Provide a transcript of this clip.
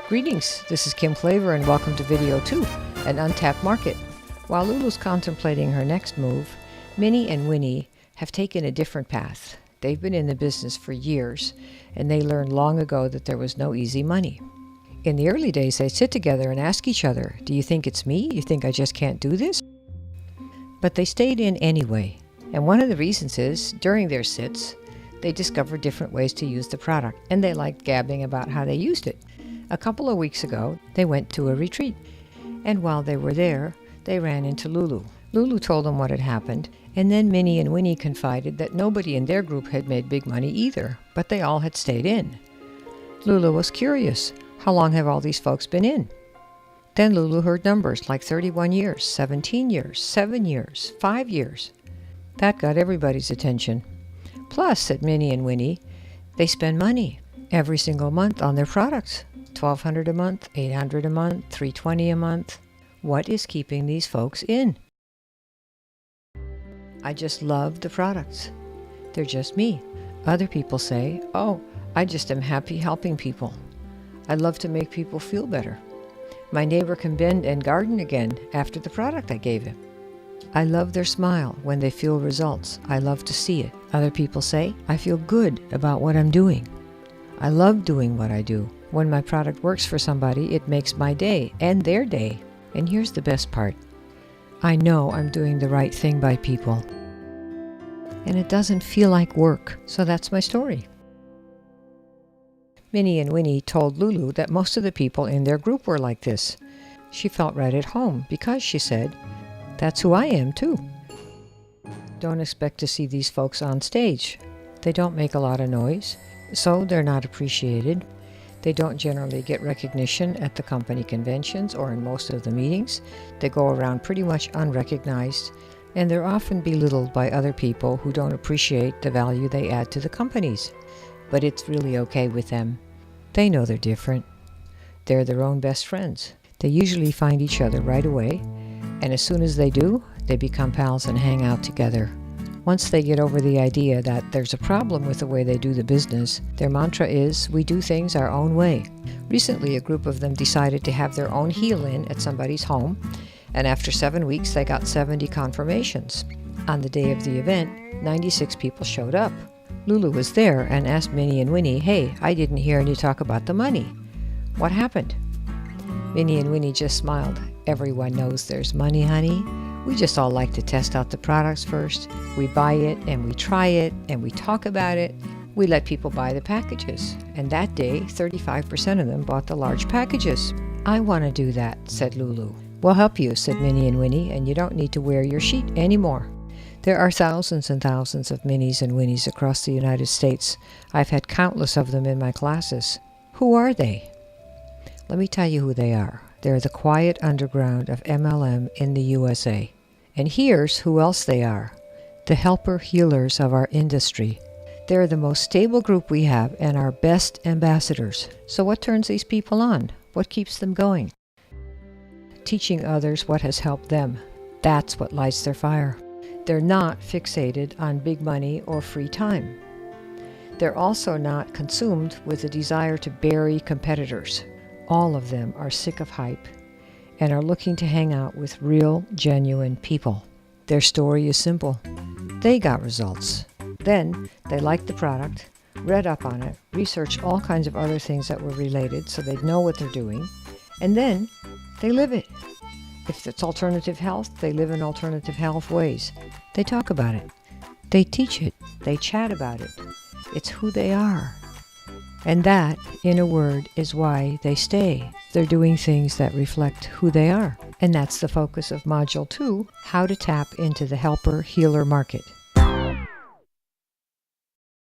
Greetings, this is Kim Flavor and welcome to Video 2, an untapped market. While Lulu's contemplating her next move, Minnie and Winnie have taken a different path. They've been in the business for years, and they learned long ago that there was no easy money. In the early days, they'd sit together and ask each other, "Do you think it's me? You think I just can't do this?" But they stayed in anyway, and one of the reasons is, during their sits, they discovered different ways to use the product, and they liked gabbing about how they used it. A couple of weeks ago, they went to a retreat, and while they were there, they ran into Lulu. Lulu told them what had happened, and then Minnie and Winnie confided that nobody in their group had made big money either, but they all had stayed in. Lulu was curious. How long have all these folks been in? Then Lulu heard numbers like 31 years, 17 years, 7 years, 5 years. That got everybody's attention. Plus, said Minnie and Winnie, they spend money every single month on their products. $1,200 a month, $800 a month, $320 a month. What is keeping these folks in? I just love the products. They're just me. Other people say, oh, I just am happy helping people. I love to make people feel better. My neighbor can bend and garden again after the product I gave him. I love their smile when they feel results. I love to see it. Other people say, I feel good about what I'm doing. I love doing what I do. When my product works for somebody, it makes my day and their day. And here's the best part. I know I'm doing the right thing by people. And it doesn't feel like work, so that's my story. Minnie and Winnie told Lulu that most of the people in their group were like this. She felt right at home because, she said, that's who I am too. Don't expect to see these folks on stage. They don't make a lot of noise, so they're not appreciated. They don't generally get recognition at the company conventions or in most of the meetings. They go around pretty much unrecognized, and they're often belittled by other people who don't appreciate the value they add to the companies. But it's really okay with them. They know they're different. They're their own best friends. They usually find each other right away, and as soon as they do, they become pals and hang out together. Once they get over the idea that there's a problem with the way they do the business, their mantra is, we do things our own way. Recently, a group of them decided to have their own heel-in at somebody's home, and after 7 weeks, they got 70 confirmations. On the day of the event, 96 people showed up. Lulu was there and asked Minnie and Winnie, hey, I didn't hear any talk about the money. What happened? Minnie and Winnie just smiled. Everyone knows there's money, honey. We just all like to test out the products first. We buy it and we try it and we talk about it. We let people buy the packages. And that day, 35% of them bought the large packages. I want to do that, said Lulu. We'll help you, said Minnie and Winnie, and you don't need to wear your sheet anymore. There are thousands and thousands of Minnies and Winnies across the United States. I've had countless of them in my classes. Who are they? Let me tell you who they are. They're the quiet underground of MLM in the USA. And here's who else they are. The helper healers of our industry. They're the most stable group we have and our best ambassadors. So what turns these people on? What keeps them going? Teaching others what has helped them. That's what lights their fire. They're not fixated on big money or free time. They're also not consumed with the desire to bury competitors. All of them are sick of hype and are looking to hang out with real, genuine people. Their story is simple. They got results. Then they liked the product, read up on it, researched all kinds of other things that were related so they'd know what they're doing, and then they live it. If it's alternative health, they live in alternative health ways. They talk about it. They teach it. They chat about it. It's who they are. And that, in a word, is why they stay. They're doing things that reflect who they are. And that's the focus of Module 2, How to Tap into the Helper Healer Market.